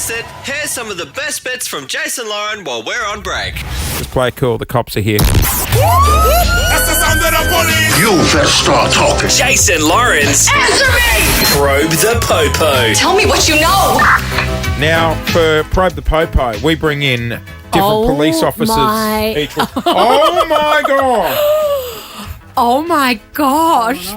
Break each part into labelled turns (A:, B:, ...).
A: missed it, here's some of the best bits from Jase and Lauren while we're on break.
B: Just play cool. The cops are here.
C: That's the sound of the police.
D: You first start talking.
A: Jase and Lauren's
E: Answer me!
A: Probe the Popo.
E: Tell me what you know.
B: Now, for Probe the Popo, we bring in different police officers each week. Oh, my God.
F: Oh, my gosh.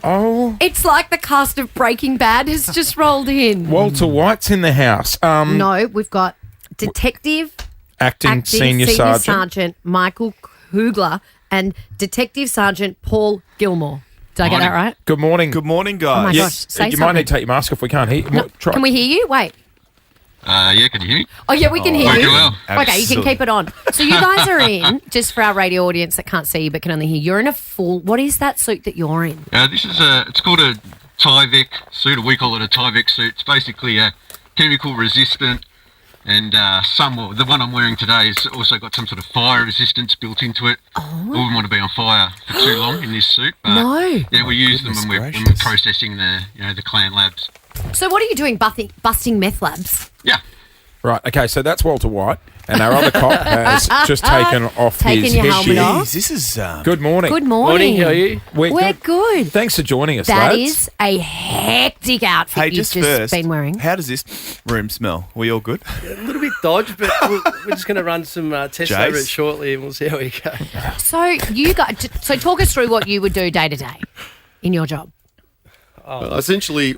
B: Oh.
F: It's like the cast of Breaking Bad has just rolled in.
B: Walter White's in the house.
F: No, we've got Detective
B: Acting Senior Sergeant.
F: Michael Kugler and Detective Sergeant Paul Gilmore. Did I get that right?
B: Good morning.
G: Good morning,
F: Oh, my
G: guys.
F: gosh. Say
B: You
F: something.
B: might need to take your mask off. We can't hear you.
F: No, can we hear you? Wait.
H: Yeah, can you hear me?
F: Oh, yeah, we can hear you.
H: well.
F: Okay, you can keep it on. So you guys are in, just for our radio audience that can't see you but can only hear, you're in a full, what is that suit that you're in?
H: This is it's called a Tyvek suit, or we call it a Tyvek suit. It's basically a chemical resistant, and the one I'm wearing today has also got some sort of fire resistance built into it. I wouldn't want to be on fire for too long in this suit, but yeah, we use them when we're processing the clan labs.
F: So what are you doing, busting meth labs?
H: Yeah.
B: Right, okay, so that's Walter White, and our other cop has just taken off his
F: your
B: headgear.
F: helmet off.
G: Jeez, this is...
B: Good morning.
F: Good morning.
I: How are you?
F: We're good.
B: Thanks for joining us,
F: That
B: lads.
F: is a hectic outfit
G: Hey,
F: you've
G: just
F: just
G: first,
F: been wearing.
G: how does this room smell? We all good?
I: A little bit dodged, but we're just going to run some tests
G: Jase?
I: over it shortly and we'll see how we go.
F: So you guys, so talk us through what you would do day to day in your job.
J: Essentially,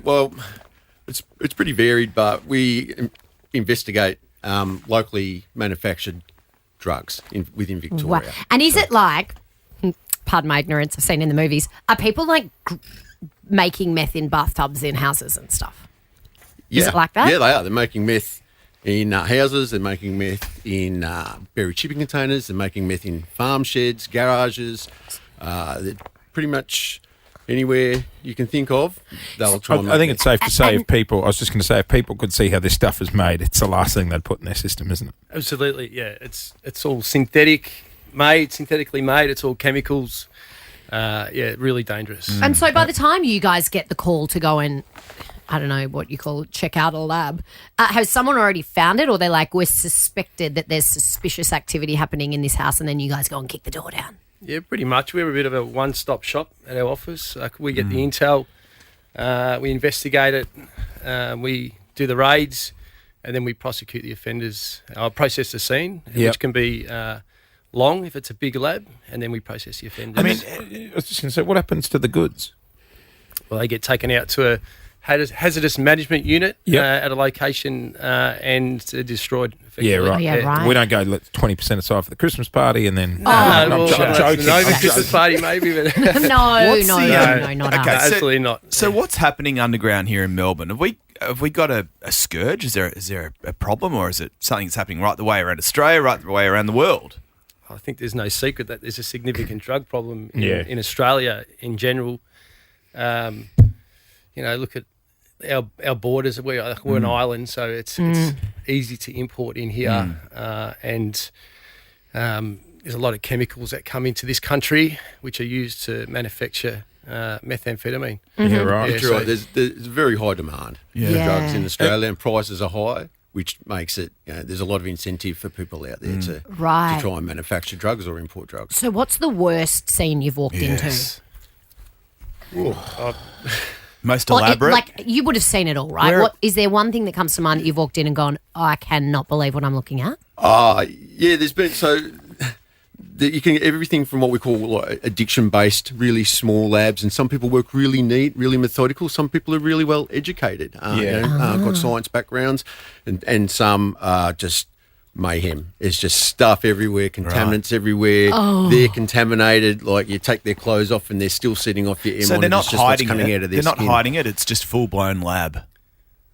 J: it's pretty varied, but we investigate locally manufactured drugs within Victoria.
F: Wow. And is it like, pardon my ignorance, I've seen in the movies, are people like making meth in bathtubs in houses and stuff?
J: Yeah.
F: Is it like that?
J: Yeah, they are. They're making meth in houses. They're making meth in buried shipping containers. They're making meth in farm sheds, garages. They're pretty much anywhere you can think of, they'll try and
B: I think
J: make
B: it's safe to say if people could see how this stuff is made, it's the last thing they'd put in their system, isn't it?
I: Absolutely, yeah. It's all synthetically made. It's all chemicals. Yeah, really dangerous.
F: And so by the time you guys get the call to go and, I don't know what you call it, check out a lab, has someone already found it, or they're like, we're suspected that there's suspicious activity happening in this house, and then you guys go and kick the door down?
I: Yeah, pretty much. We're a bit of a one-stop shop at our office. We get the intel, we investigate it, we do the raids, and then we prosecute the offenders. I'll process the scene, which can be long if it's a big lab, and then we process the offenders.
B: I mean, I was just going to say, what happens to the goods?
I: Well, they get taken out to a hazardous management unit at a location and destroyed.
B: Yeah, right.
F: Oh, yeah, right.
B: We don't go 20% aside for the Christmas party and then...
I: I'm
B: joking.
I: No, Christmas party maybe, but
F: No,
G: What's
F: not
G: okay,
F: us.
I: absolutely not.
G: So what's happening underground here in Melbourne? Have we got a scourge? Is there a problem, or is it something that's happening right the way around Australia, right the way around the world?
I: I think there's no secret that there's a significant drug problem in
B: Yeah.
I: Australia in general. Look at our borders. We're an island, so it's easy to import in here, and there's a lot of chemicals that come into this country which are used to manufacture methamphetamine.
B: Yeah, right.
J: That's right. There's very high demand for drugs in Australia, and prices are high, which makes it, there's a lot of incentive for people out there to try and manufacture drugs or import drugs.
F: So what's the worst scene you've walked into?
G: Most elaborate?
F: Like, you would have seen it all, right? Is there one thing that comes to mind that you've walked in and gone, oh, I cannot believe what I'm looking at?
J: Yeah, there's been, you can get everything from what we call like addiction-based, really small labs, and some people work really neat, really methodical. Some people are really well educated, got science backgrounds, and some are just mayhem. It's just stuff everywhere, contaminants everywhere. They're contaminated. Like you take their clothes off and they're still sitting off your ear.
G: So they're not hiding
J: coming
G: it.
J: Out of their
G: They're not
J: skin.
G: hiding it. It's just full-blown lab.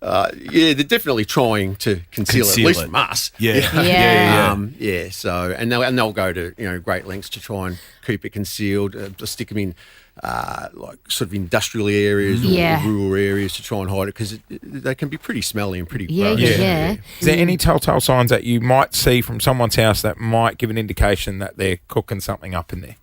J: Yeah, they're definitely trying to conceal it, at least from us.
G: Yeah.
J: So they'll go to great lengths to try and keep it concealed. Stick them in like sort of industrial areas or rural areas to try and hide it because they can be pretty smelly and pretty gross.
F: Yeah.
B: Is there any telltale signs that you might see from someone's house that might give an indication that they're cooking something up in there?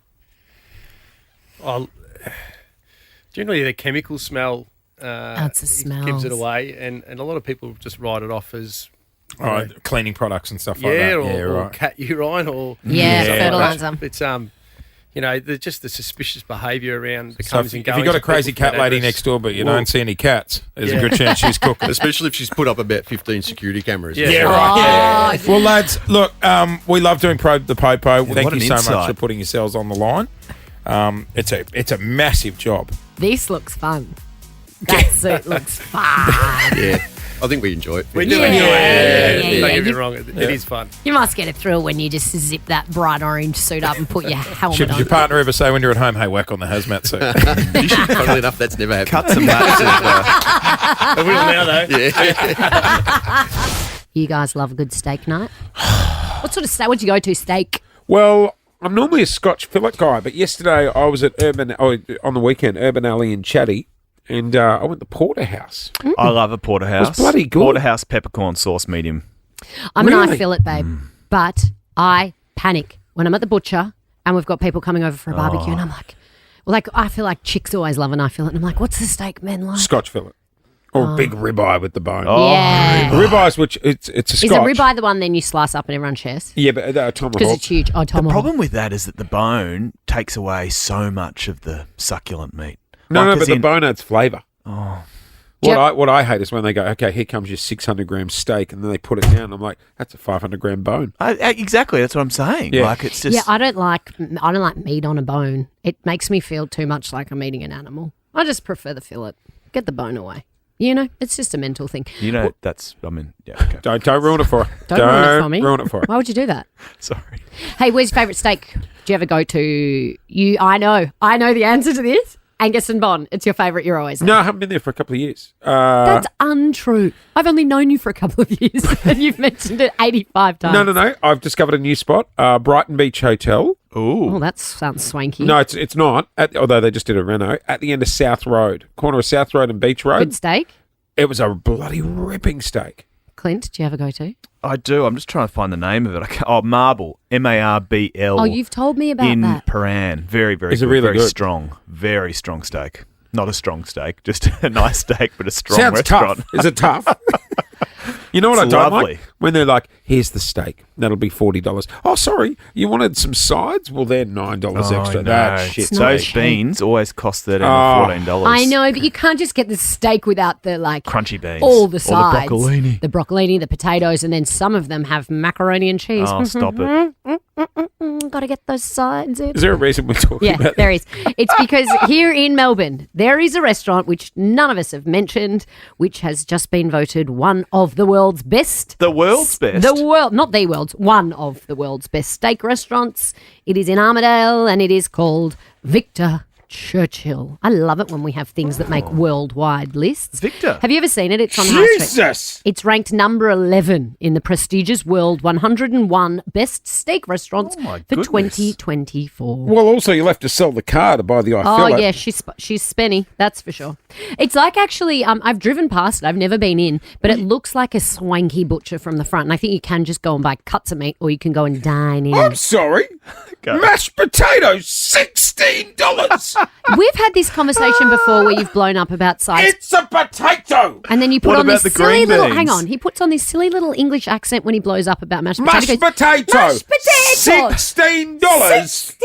I: Generally, the chemical smell
F: it's a smell.
I: gives it away, and a lot of people just write it off as
B: Oh, cleaning products and stuff like
I: Yeah,
B: that.
I: or cat urine or
F: Yeah,
B: Yeah.
F: fertilizer.
I: It's just the suspicious behaviour around the
B: So
I: comings
B: if,
I: and
B: if
I: goings.
B: you've got a
I: of people
B: crazy
I: from
B: cat
I: that
B: lady
I: address.
B: next door, but you
I: Well,
B: don't see any cats, there's a
I: Yeah.
B: good chance she's cooking.
J: Especially if she's put up about 15 security cameras.
I: Yeah.
B: Yeah, right. Yeah. Well, lads, look, we love doing Probe the Popo. Thank
G: what
B: you
G: an
B: so much
G: insight.
B: for putting yourselves on the line. It's a massive job.
F: This looks fun. That suit looks fun.
J: Yeah. I think we enjoy it.
I: We do
F: Yeah.
I: enjoy it.
F: Yeah,
I: Don't
F: yeah.
I: get me wrong, it is fun.
F: You must get a thrill when you just zip that bright orange suit up and put your helmet
B: Should
F: on.
B: your partner ever say when you're at home, hey, whack on the hazmat suit?
J: Funnily enough, that's never happened.
G: Cut some matches.
I: I will now, though.
J: Yeah.
F: You guys love a good steak night? What sort of steak would you go to? Steak?
B: Well, I'm normally a Scotch fillet guy, but yesterday I was at on the weekend, Urban Alley in Chatty, and I went to Porterhouse.
G: I love a porterhouse.
B: It's bloody good.
G: Porterhouse peppercorn sauce medium.
F: I'm an eye
B: Really?
F: fillet, babe. But I panic when I'm at the butcher and we've got people coming over for a barbecue and I'm like, I feel like chicks always love an eye fillet. And I'm like, what's the steak men like?
B: Scotch fillet. Or a big ribeye with the bone.
F: Yeah.
B: Ribeyes, which it's a
F: Is
B: Scotch.
F: a ribeye the one then you slice up and everyone shares?
B: Yeah, but
F: Because
B: tomahawk.
F: it's huge. Oh,
G: The
F: tomahawk.
G: problem with that is that the bone takes away so much of the succulent meat.
B: No,
G: Like,
B: but
G: as
B: the
G: in-
B: bone adds flavour.
G: Oh.
B: What I hate is when they go, okay, here comes your 600 gram steak, and then they put it down. I'm like, that's a 500 gram bone.
G: Exactly, that's what I'm saying.
B: Yeah.
G: Like, it's just...
F: Yeah, I don't like meat on a bone. It makes me feel too much like I'm eating an animal. I just prefer the fillet. Get the bone away. You know, it's just a mental thing.
G: You know, okay.
B: Don't ruin it for her.
F: Don't ruin it for me.
B: Ruin it for her.
F: Why would you do that?
G: Sorry.
F: Hey, where's your favourite steak? Do you ever go to you? I know the answer to this. Angus and Bond. It's your favourite. You're always.
B: No, I haven't been there for a couple of years.
F: That's untrue. I've only known you for a couple of years, and you've mentioned it 85 times.
B: No. I've discovered a new spot, Brighton Beach Hotel.
F: Oh, that sounds swanky.
B: No, it's not. Although they just did a reno at the end of South Road, corner of South Road and Beach Road.
F: Good steak.
B: It was a bloody ripping steak.
F: Clint, do you ever go to?
G: I do. I'm just trying to find the name of it. Marble. Marbl.
F: Oh, you've told me about
G: in
F: that.
G: Paran. Very, very
B: Is it
G: good.
B: really
G: very
B: good?
G: strong. Very strong steak. Not a strong steak, just a nice steak, but a strong
B: Sounds
G: restaurant.
B: tough. Is it tough? You know what
G: It's
B: I don't
G: lovely.
B: like? When they're like, here's the steak. That'll be $40. Oh, sorry. You wanted some sides? Well, they're $9 extra.
G: no.
B: That shit.
F: It's not
G: Those
F: cheap.
G: beans always cost $13
B: Oh.
G: or $14.
F: I know, but you can't just get the steak without the
G: Crunchy beans.
F: all the
G: Or
F: sides,
G: the broccolini.
F: the broccolini, the potatoes, and then some of them have macaroni and cheese.
G: Oh, stop it.
F: Got to get those sides in.
B: Is there a reason we're talking
F: Yeah,
B: about
F: there is. It's because here in Melbourne, there is a restaurant which none of us have mentioned, which has just been voted one of the world's best.
G: The world's best?
F: Not the world's, one of the world's best steak restaurants. It is in Armidale and it is called Victor Churchill. I love it when we have things that make worldwide lists.
G: Victor.
F: Have you ever seen it? It's on High Street.
B: Jesus!
F: It's ranked number 11 in the prestigious World 101 Best Steak Restaurants
G: my
F: for
G: goodness.
F: 2024.
B: Well, also, you'll have to sell the car to buy the eye
F: Oh,
B: fillet.
F: yeah, she's spenny, that's for sure. It's like actually, I've driven past it, I've never been in, but it looks like a swanky butcher from the front. And I think you can just go and buy cuts of meat or you can go and dine in.
B: I'm sorry. Mashed potatoes, $16.
F: We've had this conversation before where you've blown up about size.
B: It's a potato.
F: And then you put
G: What
F: on
G: about
F: this
G: the
F: silly
G: green
F: little.
G: beans?
F: Hang on, he puts on this silly little English accent when he blows up about mashed
B: Mashed
F: potatoes.
B: potato.
F: Mashed potatoes.
B: $16.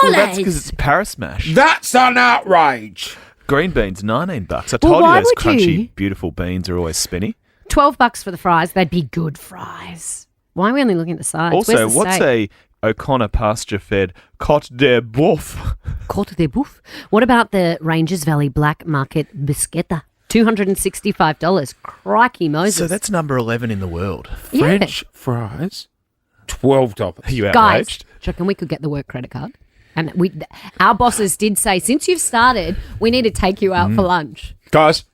G: Well, that's because it's Paris mash.
B: That's an outrage.
G: Green beans, $19. I
F: Well,
G: told
F: why
G: you those
F: would
G: crunchy,
F: you?
G: beautiful beans are always spinny.
F: $12 for the fries. They'd be good fries. Why are we only looking at the sides?
G: Also,
F: Where's the
G: what's
F: steak?
G: a O'Connor pasture-fed Côte de Boeuf?
F: Côte de Boeuf. What about the Ranges Valley Black Market Bisquetta? $265. Crikey Moses.
G: So that's number 11 in the world.
F: Yeah.
B: French fries, $12.
G: Are you
F: Guys,
G: outraged?
F: do you reckon we could get the work credit card? And our bosses did say, since you've started, we need to take you out for lunch.
B: Guys,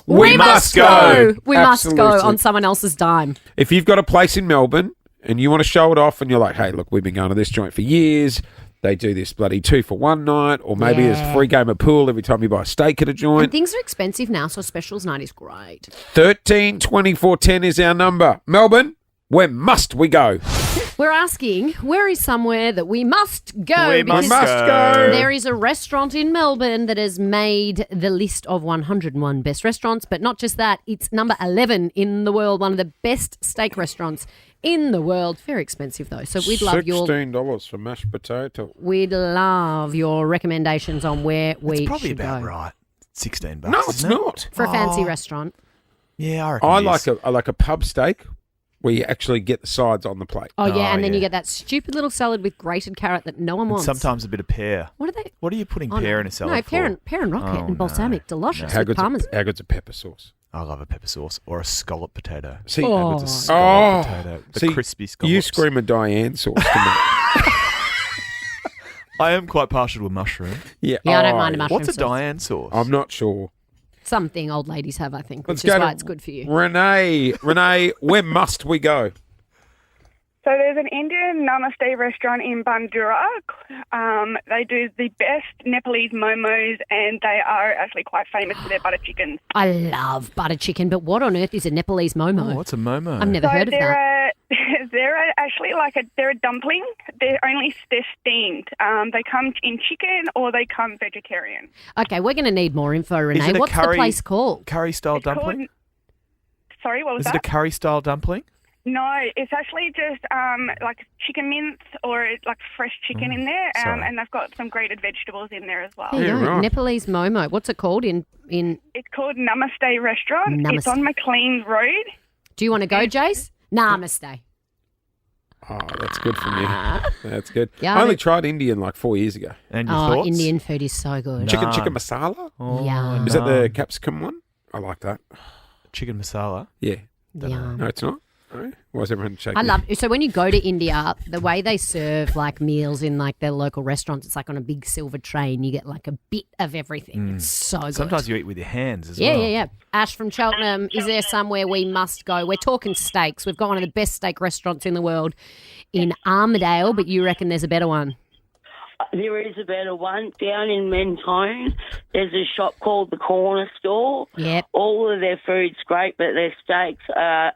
F: We must go. We must go
B: Absolutely.
F: on someone else's dime.
B: If you've got a place in Melbourne and you want to show it off and you're like, hey, look, we've been going to this joint for years. They do this bloody 2-for-1 night, or maybe there's a free game of pool every time you buy a steak at a
F: And
B: joint.
F: things are expensive now, so specials night is great.
B: 13 24 10 is our number. Melbourne, where must we go?
F: We're asking, where is somewhere that we must go?
G: We
F: Because
G: must go.
F: There is a restaurant in Melbourne that has made the list of 101 best restaurants, but not just that, it's number 11 in the world, one of the best steak restaurants in the world. Very expensive though, so we'd love your
B: $16 for mashed potato.
F: we'd love your recommendations on where we
G: It's probably
F: should
G: about
F: go
G: right. $16.
B: No, it's
G: isn't it?
B: not.
F: for a fancy restaurant.
G: Yeah, I reckon
B: I
G: it is.
B: like a pub steak where you actually get the sides on the plate.
F: Oh yeah, and then
G: yeah.
F: you get that stupid little salad with grated carrot that no one
G: And
F: wants.
G: sometimes a bit of pear.
F: What are they?
G: What are you putting
F: Oh,
G: pear
F: no.
G: in a salad
F: No,
G: for?
F: pear and rocket
G: Oh,
F: and balsamic,
G: no.
F: delicious
B: How
F: with
B: good's
F: parmesan.
B: how good's a pepper sauce?
G: I love a pepper sauce or a scallop potato.
B: See,
G: How good's a scallop potato? The
B: see,
G: crispy scallops.
B: you scream a Diane sauce to me.
G: I am quite partial to a mushroom.
F: Yeah, I don't mind a mushroom
G: What's a
F: sauce.
G: Diane sauce?
B: I'm not sure.
F: Something old ladies have, I think,
B: Let's
F: which is
B: go
F: why
B: to
F: it's good for you.
B: Renee, where must we go?
D: So there's an Indian namaste restaurant in Bandura. They do the best Nepalese momos, and they are actually quite famous for their butter chickens.
F: I love butter chicken, but what on earth is a Nepalese momo?
G: Oh, what's a momo?
F: I've never heard of that.
D: They're actually they're a dumpling. They're steamed. They come in chicken or they come vegetarian.
F: Okay, we're going to need more info,
G: Is
F: Renee.
G: it a
F: What's the place called?
G: Curry-style
D: It's called-
G: dumpling?
D: Sorry, what was
G: Is it
D: that?
G: a curry-style dumpling?
D: No, it's actually just like chicken mince or like fresh chicken in there,
G: sorry.
D: and they've got some grated vegetables in there as well.
F: There you
B: Yeah,
F: go.
B: right.
F: Nepalese momo. What's it called in?
D: It's called Namaste Restaurant.
F: Namaste.
D: It's on McLean Road.
F: Do you want to go, Jace? Namaste.
B: Oh, that's good from you. That's good.
F: Yeah,
B: I only
F: I-
B: tried Indian like 4 years ago.
G: And your
F: Oh,
G: thoughts?
F: Indian food is so good.
B: Chicken
G: Naan.
B: chicken masala?
G: Oh,
F: Yum.
B: Is that the
G: naan.
B: capsicum one? I like that.
G: Chicken masala?
B: Yeah.
F: Yum.
B: No, it's not. No? Why is everyone shaking?
F: I love so when you go to India, the way they serve like meals in like their local restaurants, it's like on a big silver tray and you get like a bit of everything. It's so good.
G: Sometimes you eat with your hands as
F: Yeah,
G: well.
F: yeah, yeah. Ash from Cheltenham, is there somewhere we must go? We're talking steaks. We've got one of the best steak restaurants in the world in Armadale, but you reckon there's a better one?
K: There is a better one. Down in Mentone, there's a shop called the Corner Store.
F: Yep.
K: All of their food's great, but their steaks are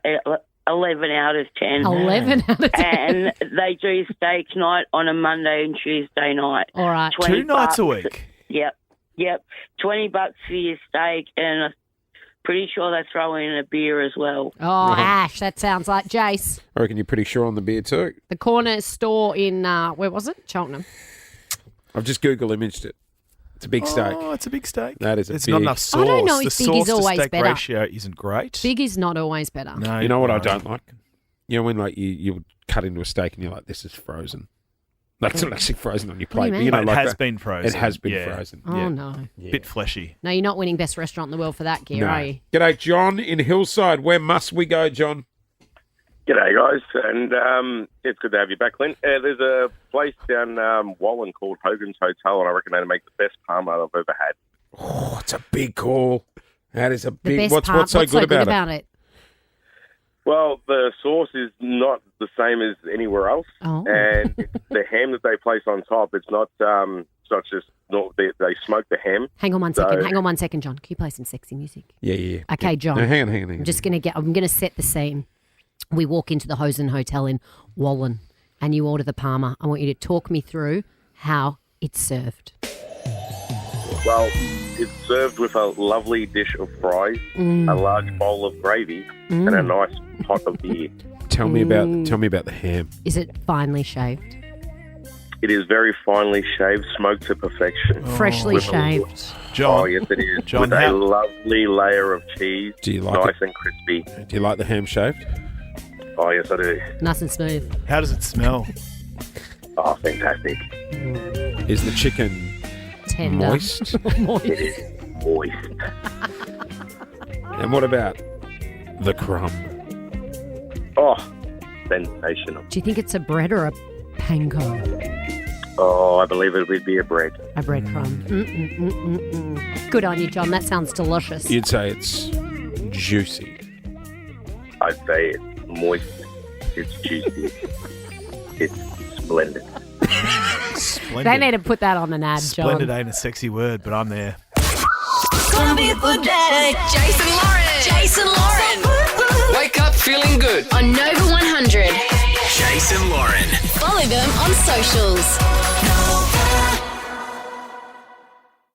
K: 11 out of 10.
F: 11 out of 10.
K: And they do steak night on a Monday and Tuesday night.
F: All right.
K: 20
G: 2 nights a
K: bucks.
G: week?
K: Yep. $20 for your steak, and I'm pretty sure they throw in a beer as well.
F: Oh, Ash, that sounds like Jace.
B: I reckon you're pretty sure on the beer too.
F: The Corner Store in, where was it? Cheltenham.
B: I've just Google imaged it. It's a big steak.
G: Oh, it's a big steak.
B: That is a
G: It's
B: big-
G: not enough sauce.
F: I don't know
G: the
F: if big
G: sauce
F: is always
G: to steak
F: better.
G: ratio isn't great.
F: Big is not always better.
G: No,
B: You know what I
G: no.
B: don't like? You know when like you would cut into a steak and you're like, this is frozen. Like it's not actually frozen on your
F: What do you
B: plate. But,
F: mean?
B: you know,
G: But it
B: like
G: has
B: that.
G: been frozen.
B: It has been
G: Yeah.
B: frozen.
F: Oh,
G: Yeah.
F: no.
G: Bit fleshy.
F: No, you're not winning best restaurant in the world for that, Gear,
B: No.
F: are you?
B: G'day, John in Hillside. Where must we go, John?
L: G'day, guys, and it's good to have you back, Clint. There's a place down Wallen called Hogan's Hotel, and I reckon they make the best parma I've ever had.
B: Oh, it's a big call. That is a
F: The
B: big.
F: best
B: What's
F: part.
B: so good about it?
F: it?
L: Well, the sauce is not the same as anywhere else,
F: Oh.
L: and the ham that they place on top, it's not just they smoke the ham.
F: Hang on one second.
L: So-
F: Hang on one second, John. Can you play some sexy music?
B: Yeah.
F: Okay, John.
B: No, hang on.
F: I'm just I'm gonna set the scene. We walk into the Hosen Hotel in Wallen and you order the parma. I want you to talk me through how it's served.
L: Well, it's served with a lovely dish of fries, a large bowl of gravy, and a nice pot of beer.
B: Tell me about the ham.
F: Is it finely shaved?
L: It is very finely shaved, smoked to perfection.
F: Freshly
L: With a-
F: shaved.
G: John,
L: Oh, yes, it is.
G: John,
L: with a
G: how-
L: lovely layer of cheese,
B: Do you like
L: nice
B: it?
L: and crispy.
B: Do you like the ham shaved?
L: Oh, yes, I do.
F: Nice and smooth.
G: how does it smell?
L: Oh, fantastic.
B: Is the chicken
F: Tender.
B: moist?
L: It is moist.
B: And what about the crumb?
L: Oh, sensational.
F: Do you think it's a bread or a panko?
L: Oh, I believe it would be a bread.
F: A breadcrumb. Good on you, John. That sounds delicious.
B: You'd say it's juicy.
L: I'd say it's moist. It's juicy. It's splendid.
G: Splendid.
F: They need to put that on an ad, John.
G: Splendid ain't a sexy word, but I'm there.
E: Gonna be a good day. Jason Lauren. Jason Lauren.
M: Wake up feeling good.
E: On Nova 100.
M: Jase and Lauren.
E: Follow them on socials.